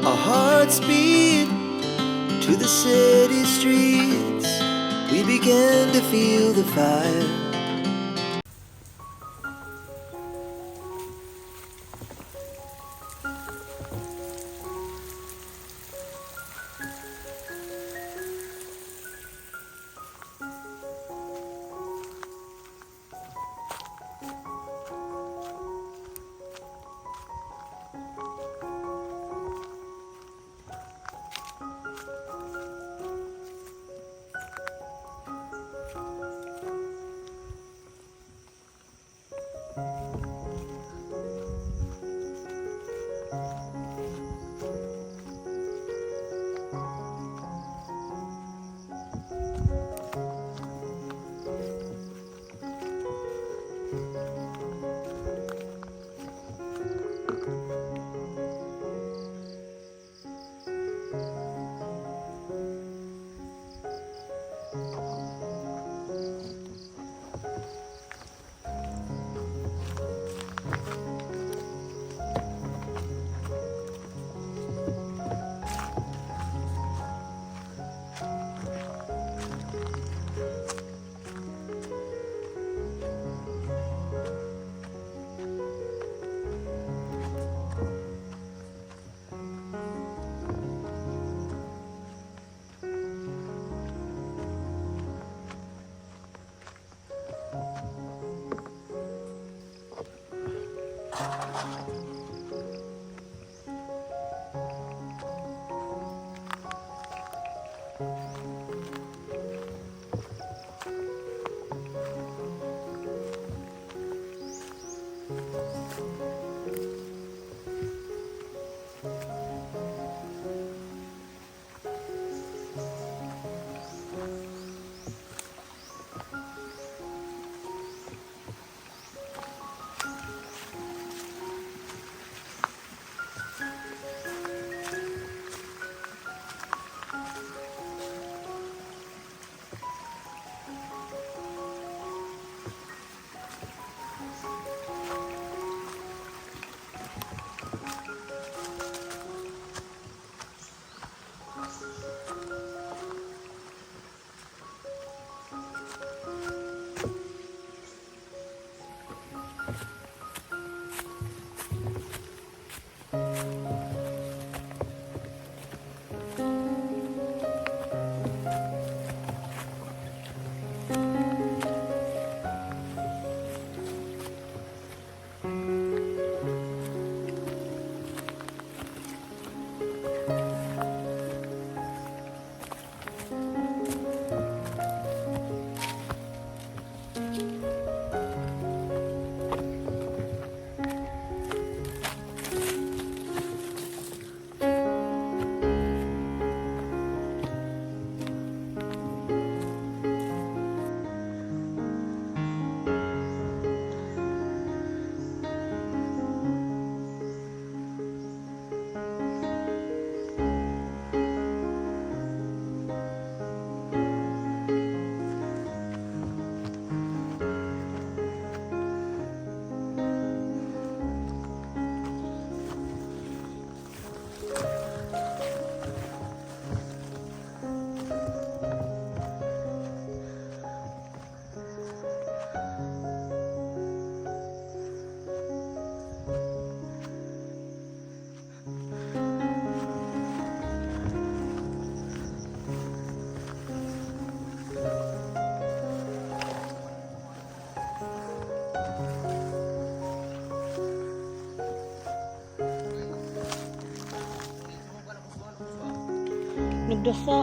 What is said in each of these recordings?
Our hearts beat to the city streets. We began to feel the fire. Nagdasa.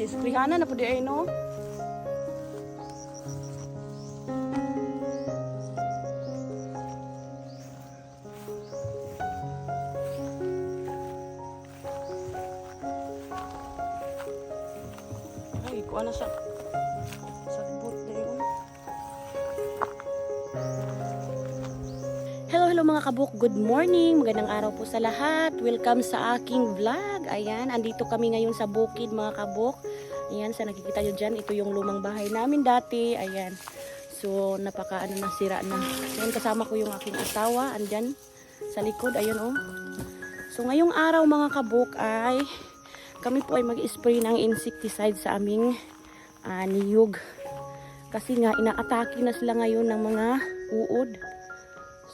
Iskrihana na po di ay no? ikuha na siya. Sabot na yun. Hello mga kabuk, good morning. Magandang araw po sa lahat. Welcome sa aking vlog. Ayan, andito kami ngayon sa bukid mga kabuk. Ayan, sa nakikita nyo dyan, ito yung lumang bahay namin dati. Ayan, so napaka nasira na. Ayan, kasama ko yung aking asawa. Andyan sa likod, ayun oh. So ngayong araw mga kabuk ay kami po ay mag-spray ng insecticide sa aming niyog. Kasi nga inaatake na sila ngayon ng mga uod.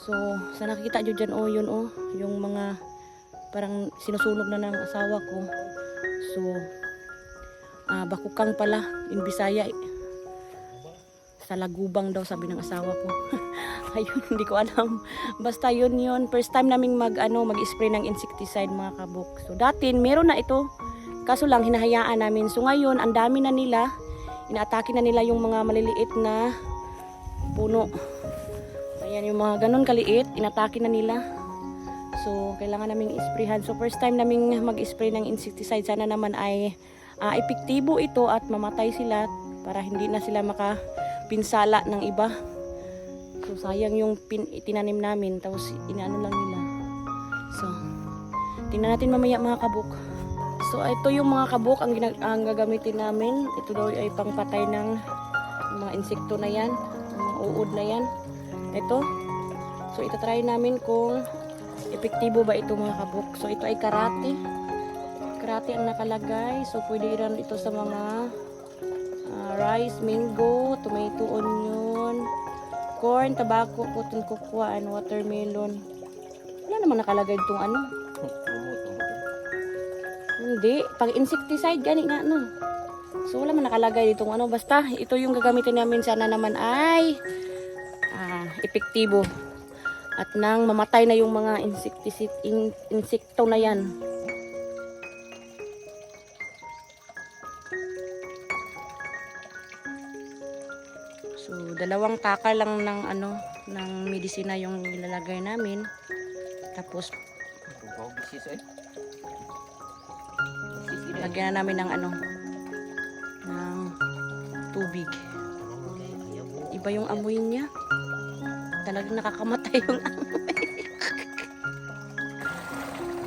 So sa nakikita nyo dyan oh, yun oh, yung mga parang sinusunog na ng asawa ko. So bakukang pala in Bisaya. Sa lagubang daw sabi ng asawa ko. Ayun, hindi ko alam. Basta yun. First time naming mag-spray ng insecticide mga kabuk. So dati meron na ito. Kaso lang hinahayaan namin. So ngayon, ang dami na nila. Inaatake na nila yung mga maliliit na puno. Ayan, yung mga ganun kaliit, inatake na nila. So kailangan naming isprayhan. So first time naming mag-spray ng insecticide. Sana naman ay epektibo ito at mamatay sila para hindi na sila makapinsala ng iba. So sayang yung tinanim namin tapos inaano lang nila. So tingnan natin mamaya mga kabuk. So ito yung mga kabuk ang gagamitin namin. Ito daw ay pangpatay ng mga insekto na yan, mga uod na yan. Ito. So ito try namin kung epektibo ba ito mga kabuk. So ito ay karate. Karate ang nakalagay. So pwede rin ito sa mga rice, mango, tomato, onion, corn, tobacco, cotton cocoa, and watermelon. Wala naman nakalagay itong ano. Hindi. Pag insecticide, gani nga no. So wala man nakalagay ditong ano. Basta ito yung gagamitin namin. Sana naman ay epektibo. At nang mamatay na yung mga insekto na yan. So, dalawang taka lang ng ng medisina yung ilalagay namin. Tapos lagyan na namin ng ng tubig. Iba yung amoy niya. Talagang nakakamatay yung amoy.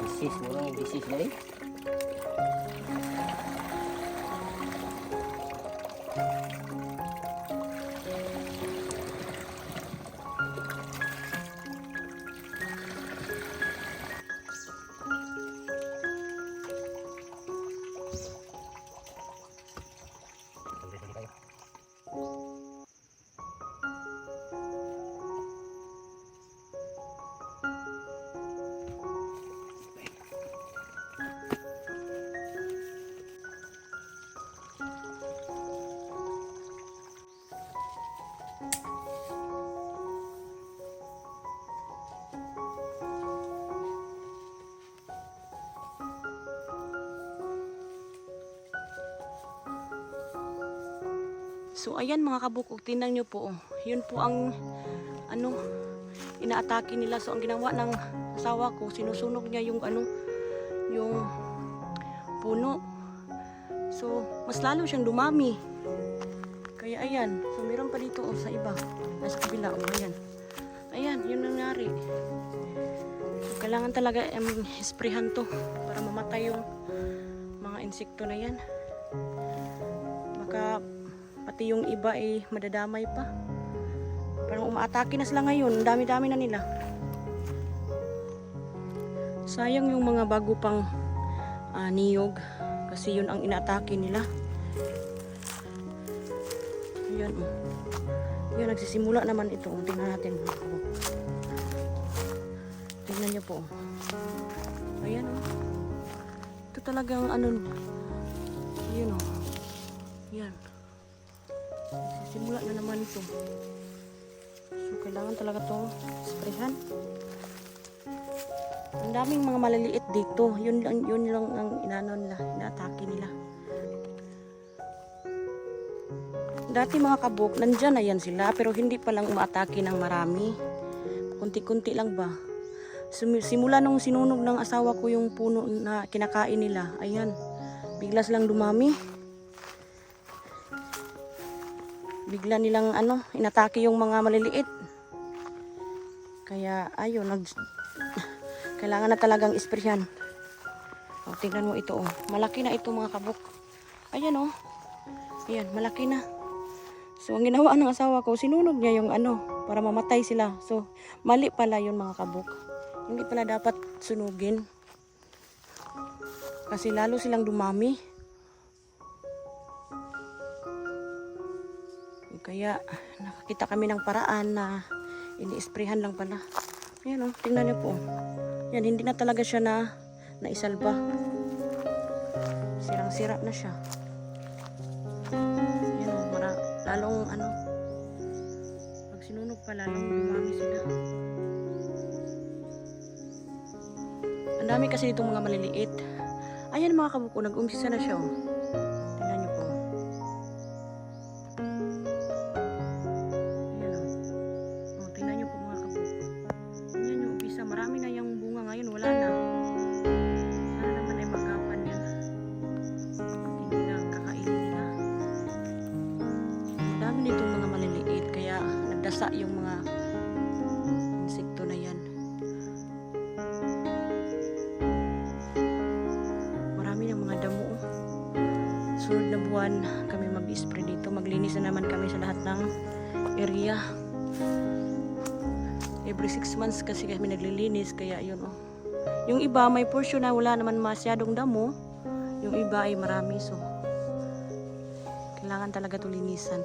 Disease mo lang, disease na eh. So ayan mga kabukog, tingnan nyo po oh. Yun po ang inaatake nila. So ang ginawa ng asawa ko, sinusunog niya yung yung puno. So mas lalo siyang dumami. Kaya ayan, so meron pa dito oh, sa iba. Nasa kabila oh, ayan. Ayan, yun nangyari. So kailangan talaga isprayhan to para mamatay yung mga insekto na yan. Baka pati yung iba ay madadamay pa. Parang umaatake na sila ngayon. Dami-dami na nila. Sayang yung mga bago pang niyog. Kasi yun ang inaatake nila. Ayan. Ayan, nagsisimula naman ito. Tingnan natin. Tingnan nyo po. Ayan o. Ito talagang yun o. Ayan. Simula na naman ito. So kailangan talaga to sprayhan. Ang daming mga maliliit dito. Yun lang ang inaatake nila. Dati mga kabuk, nandyan na yan sila pero hindi pa lang umaatake ng marami. Kunti-kunti lang ba. Simula nung sinunog ng asawa ko yung puno na kinakain nila. Ayan. Bigla silang dumami. bigla nilang inatake yung mga maliliit. Kaya ayun, kailangan na talagang isprehan. O, tingnan mo ito, oh. Malaki na ito mga kabuk. Ayan, oh. Ayan, malaki na. So, ang ginawa ng asawa ko, sinunog niya yung para mamatay sila. So, mali pala yun mga kabuk. Hindi pala dapat sunugin. Kasi lalo silang dumami. Kaya, nakakita kami ng paraan na ini-sprayhan lang pala. Ayan, oh. Tingnan niyo po. Yan, hindi na talaga siya naisalba. Sirang-sira na siya. Yan o, lalong pag sinunog pa, lalong dumami sila. Ang dami kasi ditong mga maliliit. Ayan mga kabuko, nag-umpisa na siya o. Tingnan niyo po. Ayan o. Tingnan niyo po mga kabuko. Ayan yung umpisa, marami na yung bunga ngayon, wala na. Sana naman ay magawan yan. Hindi na kakainin nila. Ang dami nitong mga maliliit, kaya nagdasa yung mga insekto na yan. Marami ng mga damo. Sunod na buwan kami mag-spray dito. Maglinis na naman kami sa lahat ng area. Every 6 months kasi kami naglilinis, kaya yun oh. Yung iba may portion na wala naman masyadong damo. Yung iba ay marami, so kailangan talaga ito linisan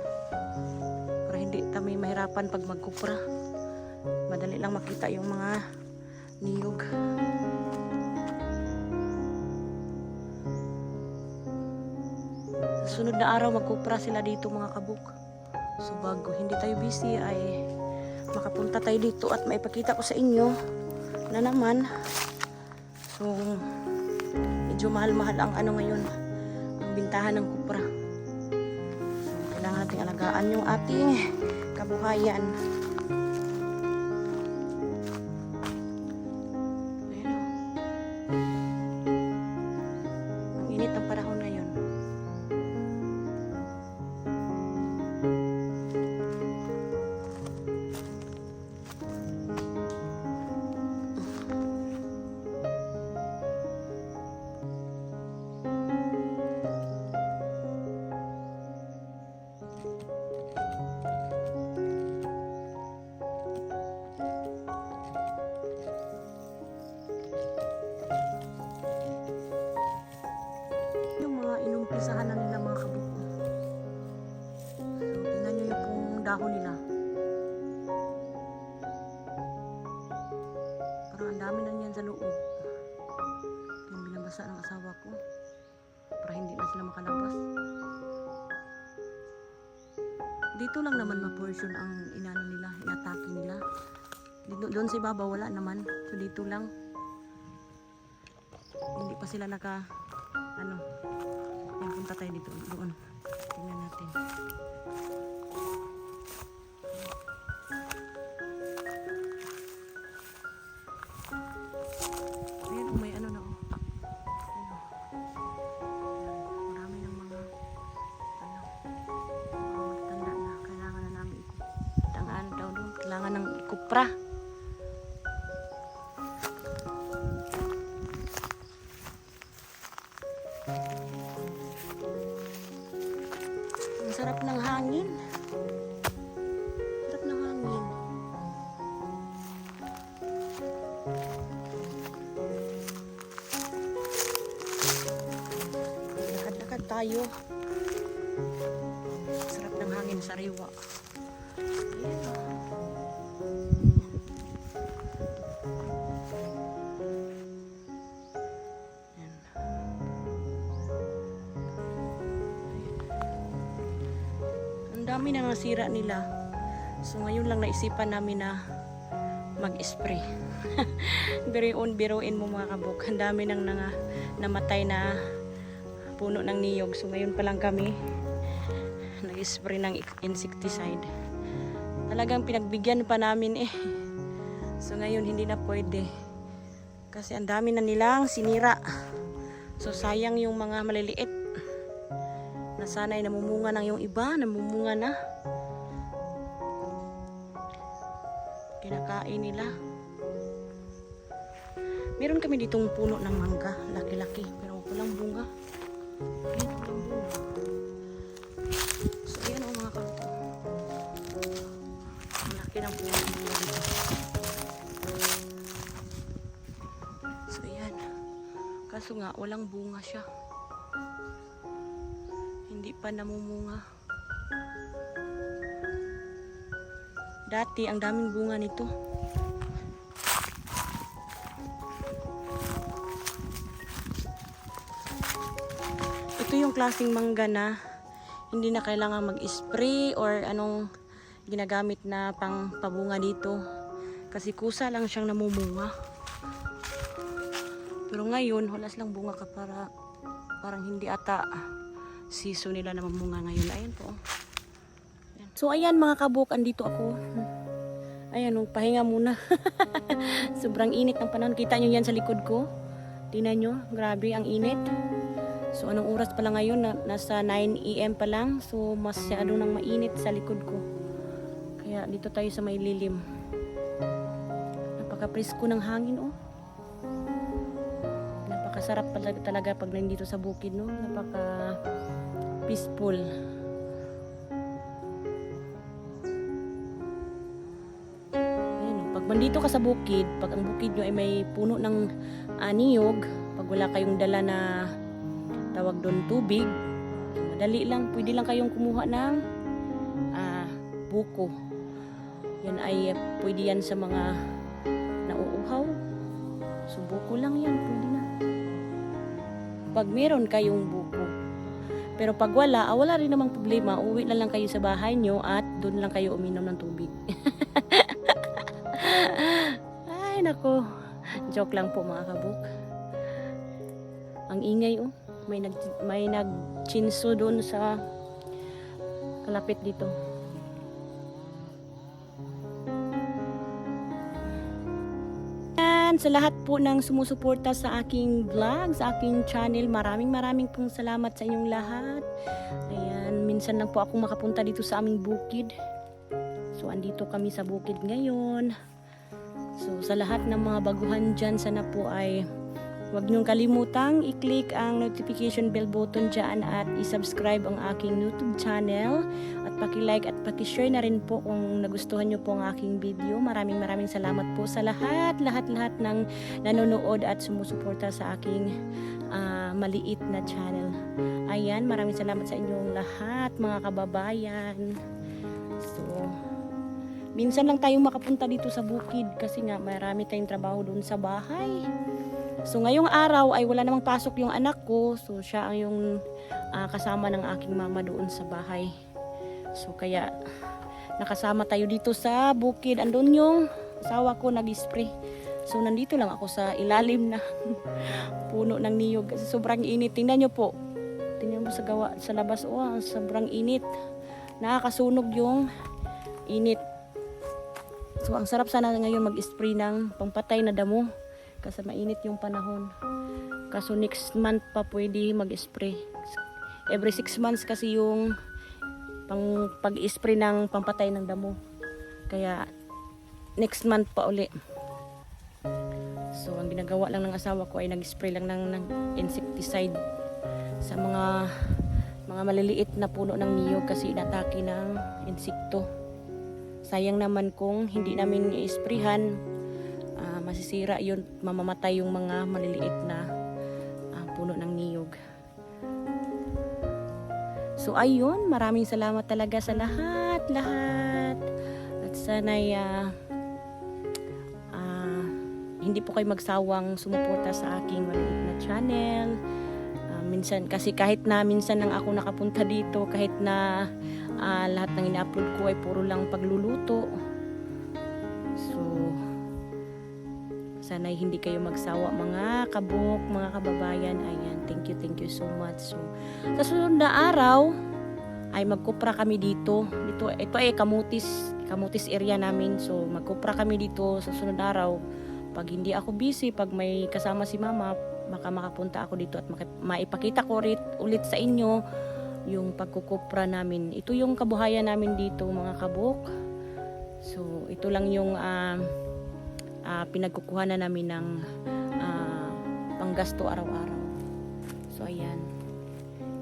para hindi kami mahirapan pag magkupra. Madali lang makita yung mga niyog. Sa sunod na araw magkupra sila dito mga kabuk. So bago hindi tayo busy ay makapunta tayo dito at maipakita ko sa inyo na naman. So medyo mahal-mahal ang ngayon, ang bintahan ng kupra. So, kailangan nating alagaan yung ating kabuhayan. Ayan o. Ang init ang panahon ngayon. Umpisahan na nila mga kabuko. So, tingnan nyo yung pong dahon nila. Parang ang dami na niyan sa loob. Yung binabasa ng asawa ko para hindi na sila makalabas. Dito lang naman ma-portion ang inatake nila. Doon sa ibabaw wala naman. So dito lang. Hindi pa sila Yan, punta tayo dito. Doon. Tingnan natin. Ayan, may na oh. Ayan, oh. Marami ng mga magtanda na. Kailangan na namin itangaan daw doon. Kailangan ng ikupra. Ang sarap ng hangin. Sarap ng hangin. Lakad-lakad tayo. Sarap ng hangin, sariwa. Ayan o. Dami na nasira nila. So ngayon lang naisipan namin na mag-spray. Biruin mo mga kabuk. Ang dami nang namatay na puno ng niyog. So ngayon pa lang kami nag-spray ng insecticide. Talagang pinagbigyan pa namin eh. So ngayon hindi na pwede. Kasi ang dami na nilang sinira. So sayang yung mga maliliit. Nasanay namumunga ng yung iba, namumunga na. Kinakain nila. Meron kami ditong puno ng mangga, laki-laki, pero walang bunga. Ayan, walang bunga. So, ayan o mga kabuko. Ang laki ng bunga nila dito. So, ayan. Kaso nga, walang bunga siya. Hindi pa namumunga. Dati, ang daming bunga nito. Ito yung klaseng mangga na hindi na kailangan mag-spray or anong ginagamit na pang pabunga dito. Kasi kusa lang siyang namumunga. Pero ngayon, wala silang bunga ka parang hindi ata season nila na mamunga ngayon. Ayan po. Ayan. So ayan mga kabuk, andito ako. Ayan, pahinga muna. Sobrang init ng panahon. Kita nyo yan sa likod ko. Tingnan nyo, grabe ang init. So anong oras pa lang ngayon? Nasa 9 AM pa lang. So masyado nang mainit sa likod ko. Kaya dito tayo sa may lilim. Napaka-presko ng hangin oh. Napakasarap talaga pag nandito sa bukid no. Napaka-peaceful. Pag nandito ka sa bukid, pag ang bukid nyo ay may puno ng niyog, pag wala kayong dala na tawag doon tubig, madali lang, pwede lang kayong kumuha ng buko. Yan ay pwede yan sa mga nauuhaw. So buko lang yan, pwede na. Pag meron kayong buko. Pero pag wala, wala rin namang problema. Uwi na lang kayo sa bahay nyo at doon lang kayo uminom ng tubig. Ay nako, joke lang po mga kabuk. Ang ingay oh. May nagchinso doon sa kalapit dito. And sa lahat po ng sumusuporta sa aking vlog, sa aking channel, maraming pong salamat sa inyong lahat. Ayan, minsan lang po ako makapunta dito sa aming bukid. So andito kami sa bukid ngayon. So sa lahat ng mga baguhan dyan, sana po ay huwag niyong kalimutang i-click ang notification bell button dyan at i-subscribe ang aking YouTube channel at paki-like at paki-share na rin po kung nagustuhan niyo po ang aking video. Maraming salamat po sa lahat ng nanonood at sumusuporta sa aking maliit na channel. Ayan, maraming salamat sa inyong lahat mga kababayan. So, minsan lang tayong makapunta dito sa bukid kasi nga marami tayong trabaho doon sa bahay. So ngayong araw ay wala namang pasok yung anak ko. So siya ang yung kasama ng aking mama doon sa bahay. So kaya nakasama tayo dito sa bukid. Andun yung asawa ko nag-spray. So nandito lang ako sa ilalim na puno ng niyog. Kasi sobrang init. Tingnan nyo po. Tingnan mo sa labas. Oh, sobrang init. Nakakasunog yung init. So ang sarap sana ngayon mag-spray ng pampatay na damo. Kasi mainit yung panahon. Kaso next month pa pwede mag-spray. Every 6 months kasi yung pag-spray ng pampatay ng damo. Kaya next month pa uli. So ang ginagawa lang ng asawa ko ay nag-spray lang ng insecticide sa mga maliliit na puno ng niyog kasi inatake ng insekto. Sayang naman kung hindi namin i-sprayhan, masisira yun, mamamatay yung mga maliliit na puno ng niyog. So ayun, maraming salamat talaga sa lahat. At sana'y hindi po kayo magsawang sumuporta sa aking maliit na channel. Minsan, kasi kahit na minsan lang ako nakapunta dito, kahit na lahat ng ina-upload ko ay puro lang pagluluto. So sana hindi kayo magsawa mga kabuk, mga kababayan. Ayan, thank you so much. So, sa sunod na araw ay magkupra kami dito. Ito ay kamutis area namin. So magkupra kami dito sa sunod na araw. Pag hindi ako busy, pag may kasama si mama, baka makapunta ako dito at maipakita ko ulit sa inyo yung pagkukupra namin. Ito yung kabuhayan namin dito mga kabuk. So ito lang yung pinagkukuha na namin ng panggasto araw-araw. So ayan.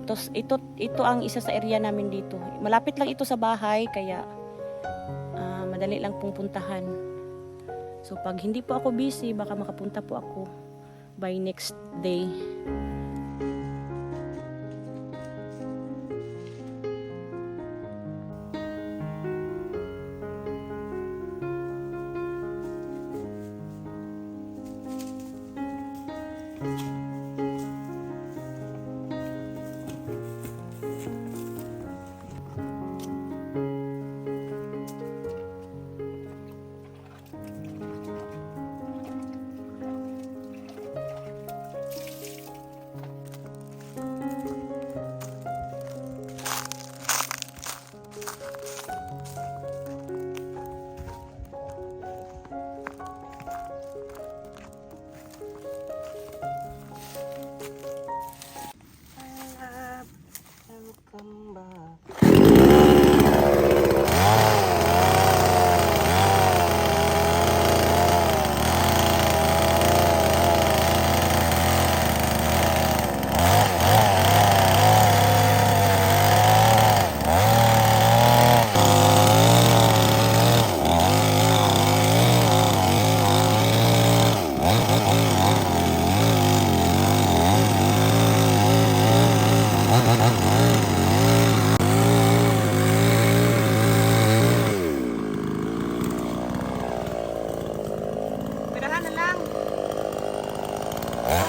Ito ang isa sa area namin dito. Malapit lang ito sa bahay kaya madali lang pong puntahan. So pag hindi po ako busy, baka makapunta po ako by next day. Pirahan na lang.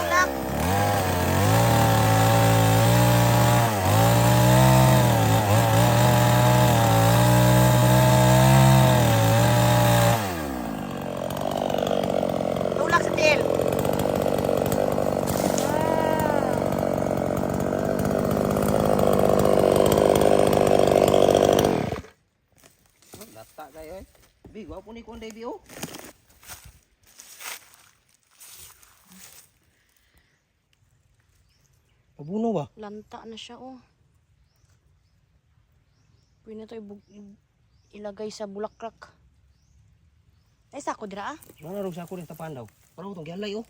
Lang. Tulak sa tail. Lata kayo eh. Bi, gwapo ni Konday Bi oh. Pabuno ba? Lanta na siya oh. Pwede na ito ilagay sa bulaklak. Ay, sako dira ah. Mana rong sa ako rin tapan daw. Parang itong gialay oh.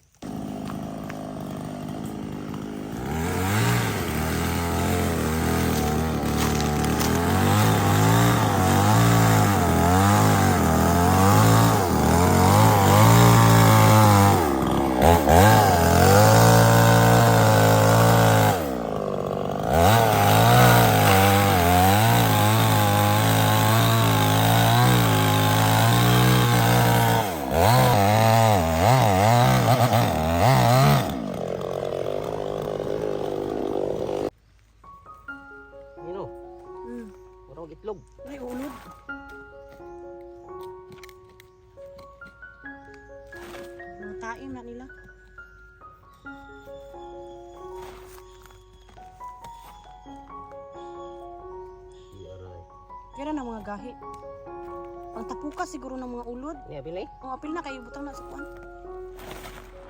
Nino, parang itlog. Ay, ulod. Taim na nila. Iyaray. Kaya na mga gahi. Pangtapuka siguro ng mga ulod. Ni apil eh. O, apil na kayo butang na sa kuan.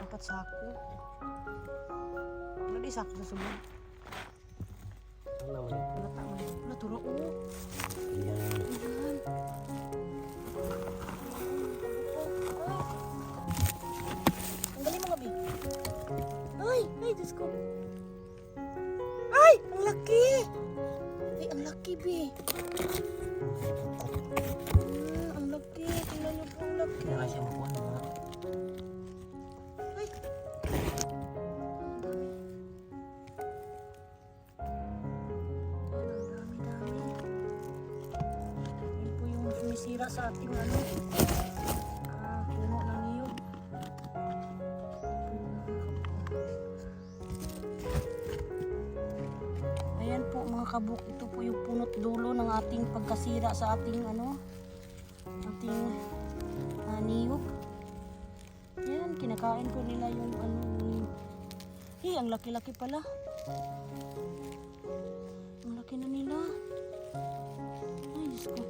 Dapat sako. Ano di sako sa subod? Ano naman? Wala ta man. Wala turo o. Iyan. Ayan. Ang galing mga bi. Ay! Ay, Diyos ko. Ay! Ang laki! Ay, ang laki, bi. Ang laki. Tingnan niyo po, ang laki. Kaya nga siya makuha mga. Ay! Ayan, ang dami-dami. Yan po yung sumisira sa ating ano. Puno ng niyog. Ayan po mga kabuk, ito po yung punot dulo ng ating pagkasira sa ating ano, ating niyog. Ayan, kinakain ko nila yung ano, ang laki-laki pala. Ang laki na nila. Ay, Diyos ko.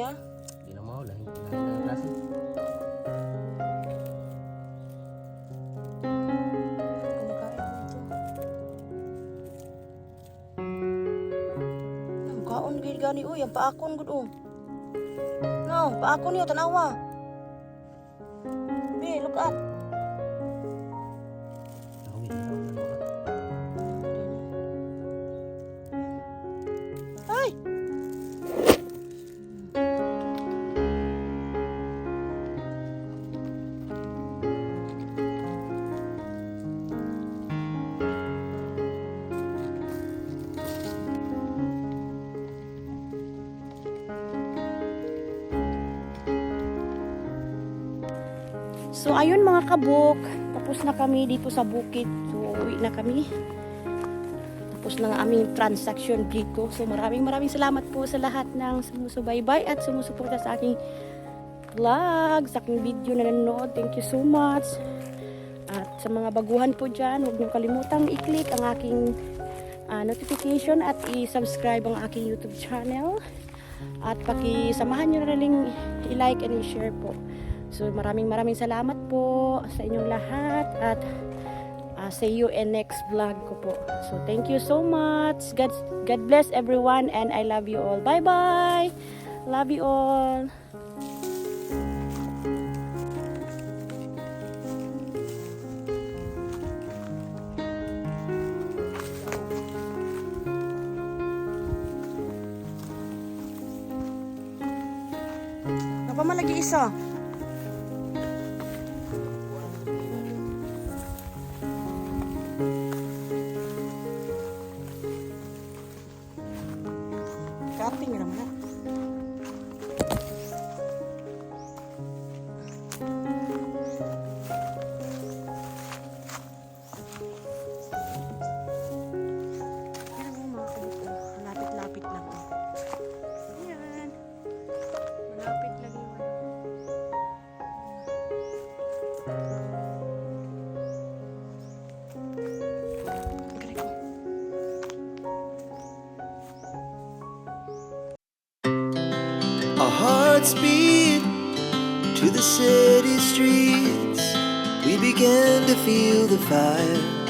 niya? Hindi na mau lain na klase. Kaon gid gani uy, ang paakon gud oh. No, paakon niyo tanawa. Be, look at. Nawin na mga. Ay. So ayun mga kabuk, tapos na kami dito sa bukid. So uwi na kami. Tapos na ang aming transaction dito. So maraming salamat po sa lahat ng sumusubaybay at sumusuporta sa aking vlog, sa aking video na nanonood. Thank you so much. At sa mga baguhan po dyan, huwag niyong kalimutang i-click ang aking notification at i-subscribe ang aking YouTube channel. At pakisamahan nyo na rin i-like and i-share po. So maraming salamat po sa inyong lahat at see you in next vlog ko po. So thank you so much. God bless everyone and I love you all. Bye bye. Love you all. Apa man lagi isa? Cutting naman na. Lapit-lapit lang. Ayan. Malapit lang yun. Our hearts beat to the city streets. We began to feel the fire.